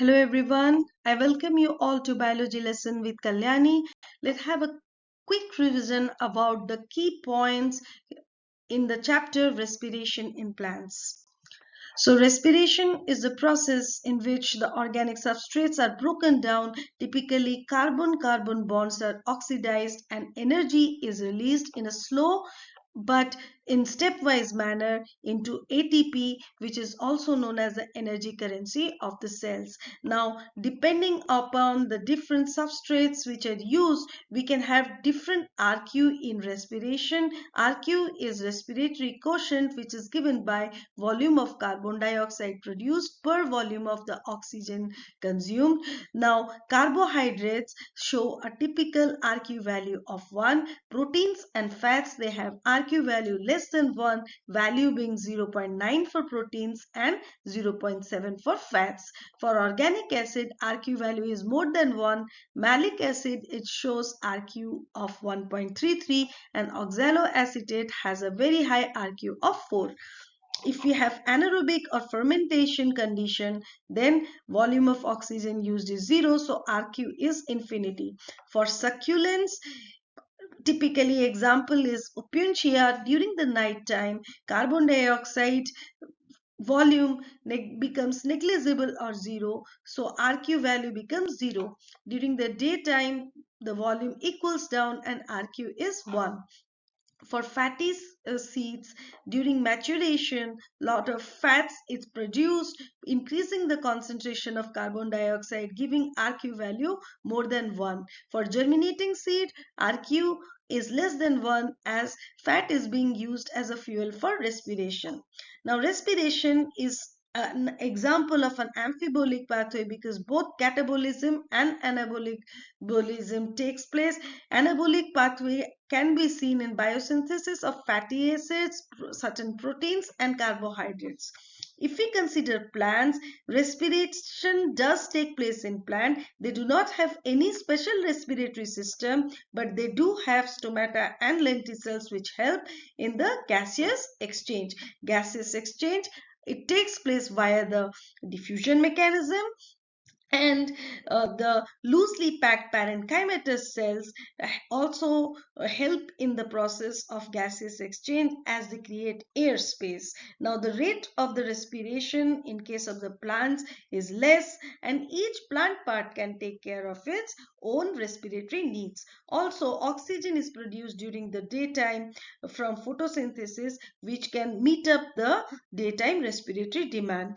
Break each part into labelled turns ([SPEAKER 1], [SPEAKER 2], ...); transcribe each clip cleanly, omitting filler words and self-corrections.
[SPEAKER 1] Hello everyone, I welcome you all to biology lesson with Kalyani. Let's have a quick revision about the key points in the chapter respiration in plants. So respiration is the process in which the organic substrates are broken down. Typically carbon-carbon bonds are oxidized and energy is released in a slow but in stepwise manner into ATP, which is also known as the energy currency of the cells. Now, depending upon the different substrates which are used, we can have different RQ in respiration. RQ is respiratory quotient, which is given by volume of carbon dioxide produced per volume of the oxygen consumed. Now, carbohydrates show a typical RQ value of 1. Proteins and fats, they have RQ value less than 1, value being 0.9 for proteins and 0.7 for fats. For organic acid, RQ value is more than 1. Malic acid, it shows RQ of 1.33, and oxaloacetate has a very high RQ of 4. If we have anaerobic or fermentation condition, then volume of oxygen used is 0, so RQ is infinity. For succulents, typically example is opuntia. During the night time, carbon dioxide volume becomes negligible or 0, so RQ value becomes 0. During the daytime, the volume equals down and RQ is 1. For fatty seeds, during maturation, lot of fats is produced, increasing the concentration of carbon dioxide, giving RQ value more than 1. For germinating seed, RQ is less than 1 as fat is being used as a fuel for respiration. Now respiration is an example of an amphibolic pathway because both catabolism and anabolism takes place. Anabolic pathway can be seen in biosynthesis of fatty acids, certain proteins and carbohydrates. If we consider plants, respiration does take place in plant. They do not have any special respiratory system, but they do have stomata and lenticels which help in the gaseous exchange. Gaseous exchange, it takes place via the diffusion mechanism, and the loosely packed parenchymatous cells also help in the process of gaseous exchange as they create airspace. Now the rate of the respiration in case of the plants is less, and each plant part can take care of its own respiratory needs. Also, oxygen is produced during the daytime from photosynthesis, which can meet up the daytime respiratory demand.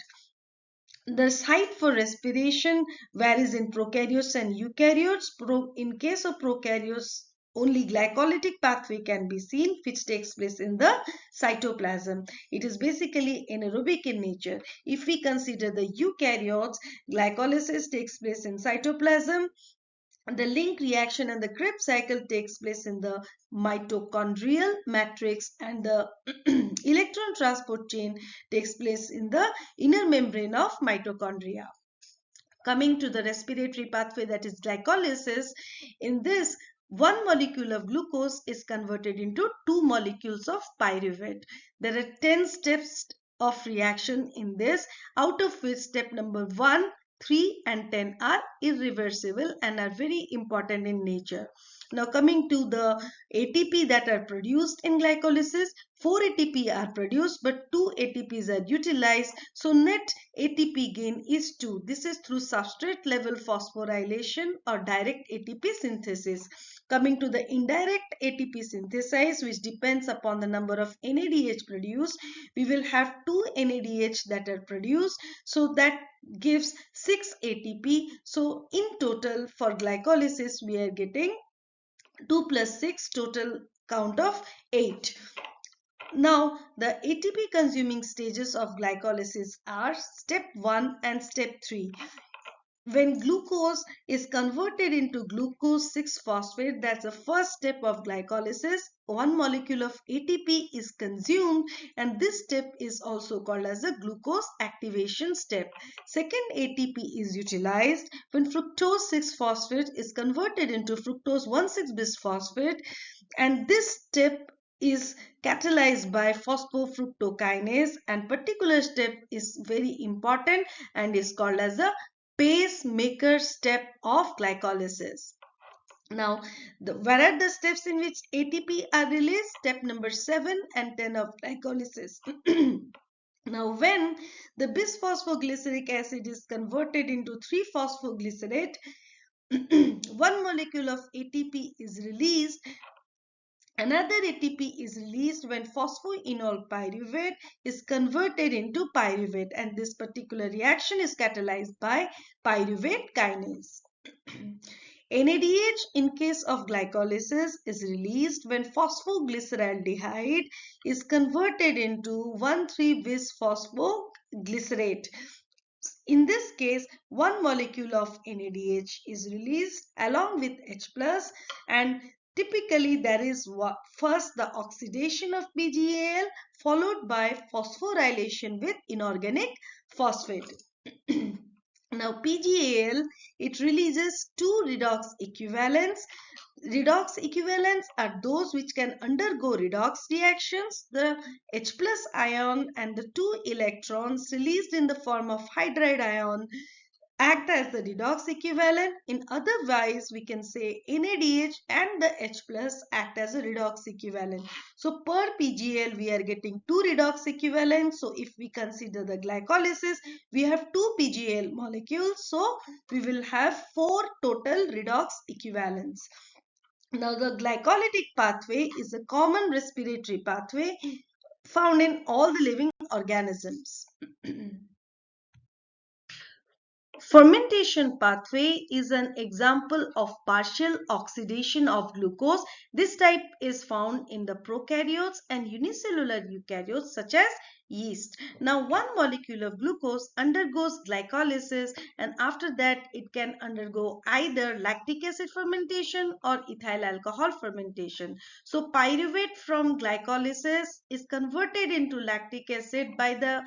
[SPEAKER 1] The site for respiration varies in prokaryotes and eukaryotes. In case of prokaryotes, only glycolytic pathway can be seen, which takes place in the cytoplasm. It is basically anaerobic in nature. If we consider the eukaryotes, glycolysis takes place in cytoplasm. The link reaction and the Krebs cycle takes place in the mitochondrial matrix, and the electron transport chain takes place in the inner membrane of mitochondria. Coming to the respiratory pathway, that is glycolysis, in this one molecule of glucose is converted into 2 molecules of pyruvate. There are 10 steps of reaction in this, out of which step number 1, 3 and 10 are irreversible and are very important in nature. Now coming to the ATP that are produced in glycolysis, 4 ATP are produced but 2 ATPs are utilized, so net ATP gain is 2. This is through substrate level phosphorylation or direct ATP synthesis. Coming to the indirect ATP synthesis, which depends upon the number of NADH produced, we will have 2 NADH that are produced, so that gives 6 ATP. So in total for glycolysis we are getting 2 plus 6, total count of 8. Now, the ATP consuming stages of glycolysis are step 1 and step 3. When glucose is converted into glucose 6-phosphate, that's the first step of glycolysis. One molecule of ATP is consumed, and this step is also called as the glucose activation step. Second ATP is utilized when fructose 6-phosphate is converted into fructose 1,6-bisphosphate, and this step is catalyzed by phosphofructokinase, and particular step is very important and is called as the pacemaker step of glycolysis. Now, where are the steps in which ATP are released? Step number 7 and 10 of glycolysis. Now, when the bisphosphoglyceric acid is converted into 3-phosphoglycerate, one molecule of ATP is released. Another ATP is released when phosphoenol pyruvate is converted into pyruvate, and this particular reaction is catalyzed by pyruvate kinase. NADH in case of glycolysis is released when phosphoglyceraldehyde is converted into 1,3-bisphosphoglycerate. In this case, one molecule of NADH is released along with H plus, and typically there is first the oxidation of PGAL followed by phosphorylation with inorganic phosphate. Now PGAL, it releases two redox equivalents. Redox equivalents are those which can undergo redox reactions. The H plus ion and the two electrons released in the form of hydride ion act as the redox equivalent. In otherwise, we can say NADH and the H plus act as a redox equivalent. So per PGL, we are getting two redox equivalents. So if we consider the glycolysis, we have two PGL molecules. So we will have 4 total redox equivalents. Now the glycolytic pathway is a common respiratory pathway found in all the living organisms. Fermentation pathway is an example of partial oxidation of glucose. This type is found in the prokaryotes and unicellular eukaryotes such as yeast. Now, one molecule of glucose undergoes glycolysis, and after that it can undergo either lactic acid fermentation or ethyl alcohol fermentation. So, pyruvate from glycolysis is converted into lactic acid by the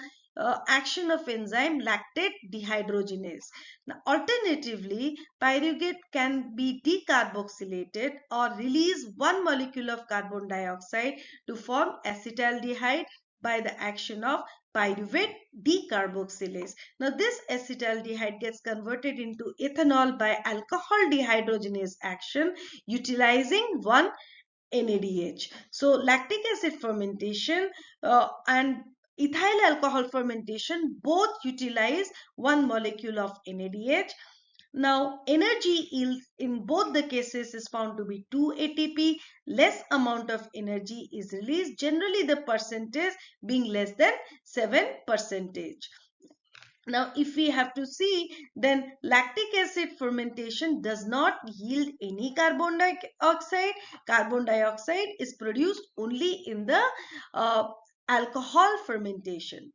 [SPEAKER 1] action of enzyme lactate dehydrogenase. Now, alternatively, pyruvate can be decarboxylated or release one molecule of carbon dioxide to form acetaldehyde by the action of pyruvate decarboxylase. Now, this acetaldehyde gets converted into ethanol by alcohol dehydrogenase action utilizing one NADH. So, lactic acid fermentation and ethyl alcohol fermentation both utilize one molecule of NADH. Now, energy yield in both the cases is found to be 2 ATP. Less amount of energy is released, generally the percentage being less than 7%. Now, if we have to see, then lactic acid fermentation does not yield any carbon dioxide. Carbon dioxide is produced only in the alcohol fermentation.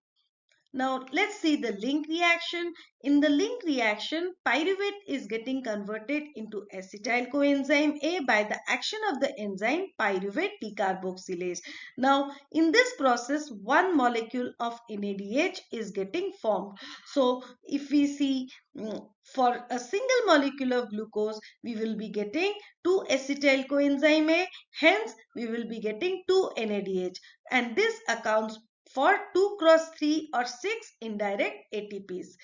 [SPEAKER 1] Now, let's see the link reaction. In the link reaction, pyruvate is getting converted into acetyl coenzyme A by the action of the enzyme pyruvate decarboxylase. Now, in this process, one molecule of NADH is getting formed. So, if we see for a single molecule of glucose, we will be getting 2 acetyl coenzyme A. Hence, we will be getting 2 NADH. And this accounts for 2 cross 3 or 6 indirect ATPs.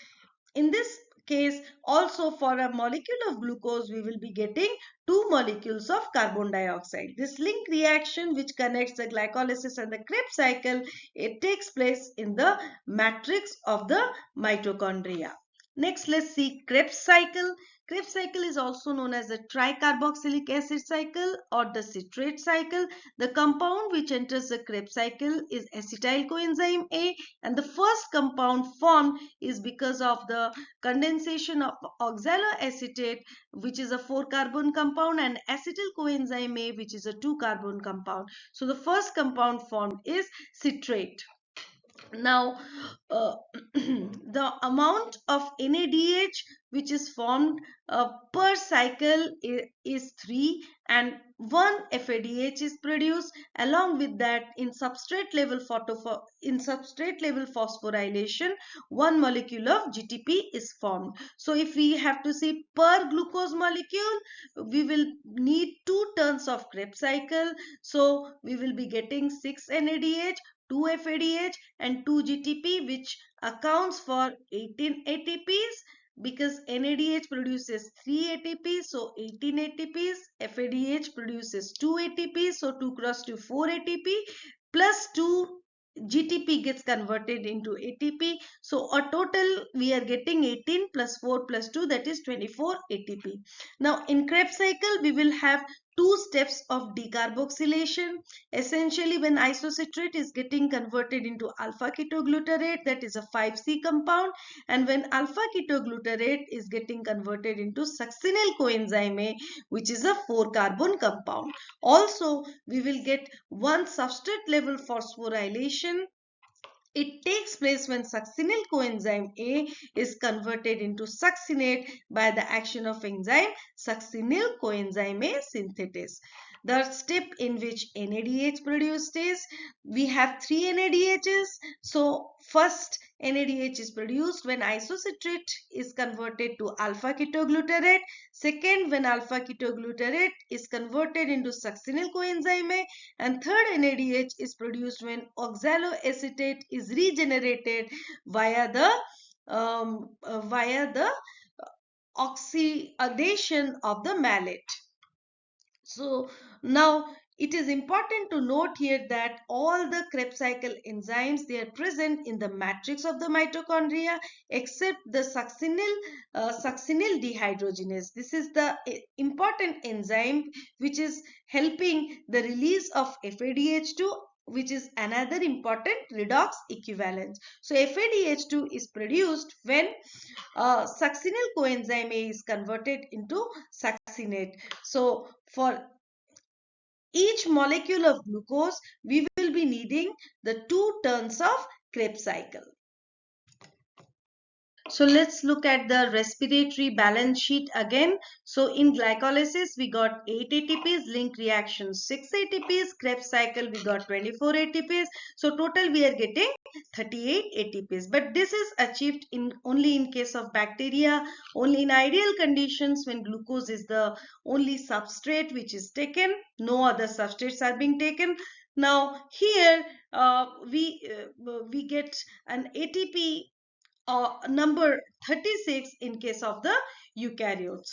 [SPEAKER 1] In this case, also for a molecule of glucose, we will be getting 2 molecules of carbon dioxide. This link reaction which connects the glycolysis and the Krebs cycle, it takes place in the matrix of the mitochondria. Next, let's see Krebs cycle. Krebs cycle is also known as the tricarboxylic acid cycle or the citrate cycle. The compound which enters the Krebs cycle is acetyl coenzyme A, and the first compound formed is because of the condensation of oxaloacetate, which is a 4-carbon compound, and acetyl coenzyme A, which is a 2-carbon compound. So the first compound formed is citrate. Now, the amount of NADH which is formed per cycle is 3, and 1 FADH is produced. Along with that, in substrate level phosphorylation, 1 molecule of GTP is formed. So if we have to see per glucose molecule, we will need 2 turns of Krebs cycle. So we will be getting 6 NADH, 2 FADH and 2 GTP, which accounts for 18 ATPs because NADH produces 3 ATP, so 18 ATPs. FADH produces 2 ATP, so 2 cross 2, 4 ATP, plus 2 GTP gets converted into ATP. So a total we are getting 18 plus 4 plus 2, that is 24 ATP. Now in Krebs cycle we will have two steps of decarboxylation. Essentially, when isocitrate is getting converted into alpha ketoglutarate, that is a 5C compound, and when alpha ketoglutarate is getting converted into succinyl coenzyme A, which is a 4-carbon compound. Also, we will get one substrate level phosphorylation. It takes place when succinyl coenzyme A is converted into succinate by the action of enzyme succinyl coenzyme A synthetase. The step in which NADH produced is, we have three NADHs. So first NADH is produced when isocitrate is converted to alpha ketoglutarate. Second, when alpha ketoglutarate is converted into succinyl coenzyme A, and third NADH is produced when oxaloacetate is regenerated via the oxidation of the malate. So now it is important to note here that all the Krebs cycle enzymes, they are present in the matrix of the mitochondria except the succinyl dehydrogenase. This is the important enzyme which is helping the release of FADH2, which is another important redox equivalent. So FADH2 is produced when succinyl coenzyme A is converted into succinate. So for each molecule of glucose, we will be needing the 2 turns of Krebs cycle. So let's look at the respiratory balance sheet again. So in glycolysis, we got 8 ATPs, link reaction 6 ATPs, Krebs cycle we got 24 ATPs. So total we are getting 38 ATPs. But this is achieved only in case of bacteria, only in ideal conditions when glucose is the only substrate which is taken. No other substrates are being taken. Now here we get an ATP number 36 in case of the eukaryotes.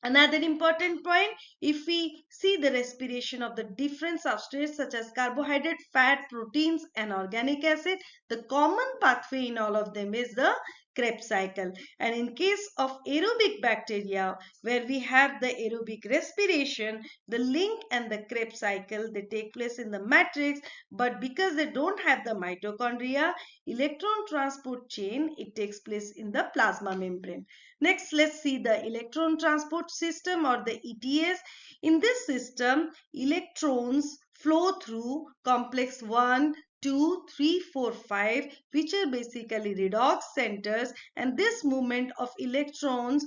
[SPEAKER 1] Another important point, if we see the respiration of the different substrates such as carbohydrate, fat, proteins and organic acid, the common pathway in all of them is the Krebs cycle. And in case of aerobic bacteria, where we have the aerobic respiration, the link and the Krebs cycle, they take place in the matrix, but because they don't have the mitochondria, electron transport chain, it takes place in the plasma membrane. Next, let's see the electron transport system or the ETS. In this system, electrons flow through complex 1, 2, 3, 4, 5, which are basically redox centers, and this movement of electrons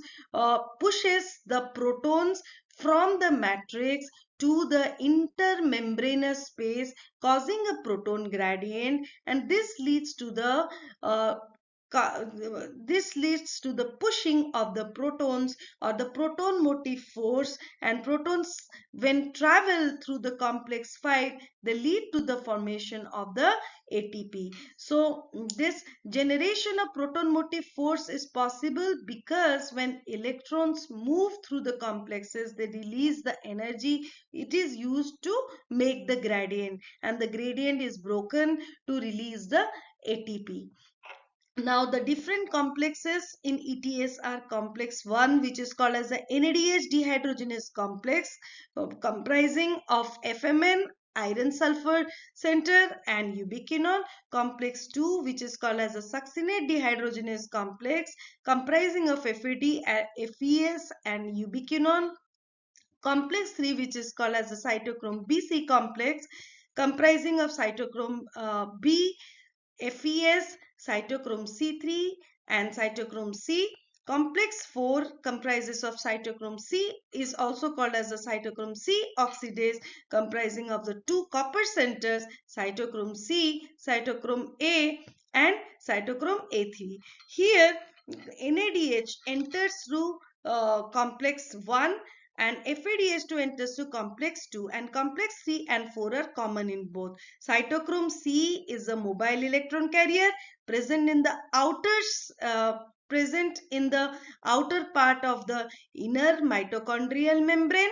[SPEAKER 1] pushes the protons from the matrix to the intermembranous space, causing a proton gradient, and this leads to the pushing of the protons or the proton motive force, and protons when travel through the complex 5, they lead to the formation of the ATP. So this generation of proton motive force is possible because when electrons move through the complexes, they release the energy. It is used to make the gradient, and the gradient is broken to release the ATP. Now the different complexes in ETS are complex 1, which is called as the NADH dehydrogenase complex, comprising of FMN, iron sulfur center and ubiquinone. Complex 2, which is called as a succinate dehydrogenase complex, comprising of FAD, FES and ubiquinone. Complex 3, which is called as the cytochrome BC complex, comprising of cytochrome B, FES, cytochrome C3 and cytochrome C. Complex 4 comprises of cytochrome C, is also called as the cytochrome C oxidase, comprising of the 2 copper centers, cytochrome C, cytochrome A and cytochrome A3. Here NADH enters through complex 1 and FADH2 enters to complex 2, and complex 3 and 4 are common in both. Cytochrome C is a mobile electron carrier present in the outer present in the outer part of the inner mitochondrial membrane,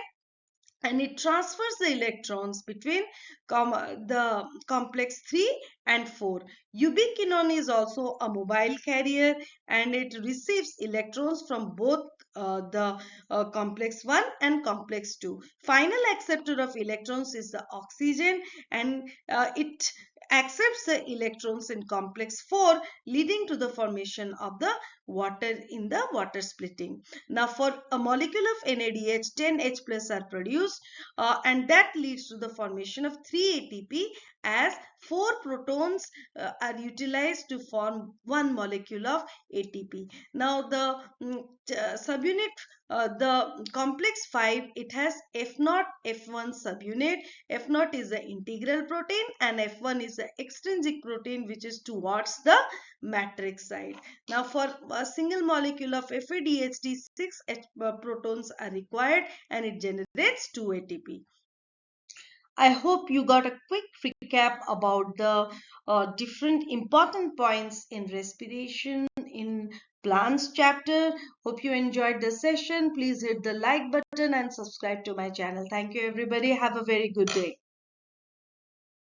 [SPEAKER 1] and it transfers the electrons between the complex 3 and 4. Ubiquinone is also a mobile carrier, and it receives electrons from both the complex 1 and complex 2. Final acceptor of electrons is the oxygen, and it accepts the electrons in complex 4, leading to the formation of the water in the water splitting. Now, for a molecule of NADH, 10 H plus are produced, and that leads to the formation of 3 ATP, as 4 protons are utilized to form one molecule of ATP. Now, the subunit, the complex 5, it has F0, F1 subunit. F0 is the integral protein, and F1 is the extrinsic protein, which is towards the matrix side. Now, for a single molecule of FADH, 6 protons are required, and it generates 2 ATP. I hope you got a quick recap about the different important points in respiration in plants chapter. Hope you enjoyed the session. Please hit the like button and subscribe to my channel. Thank you, everybody. Have a very good day.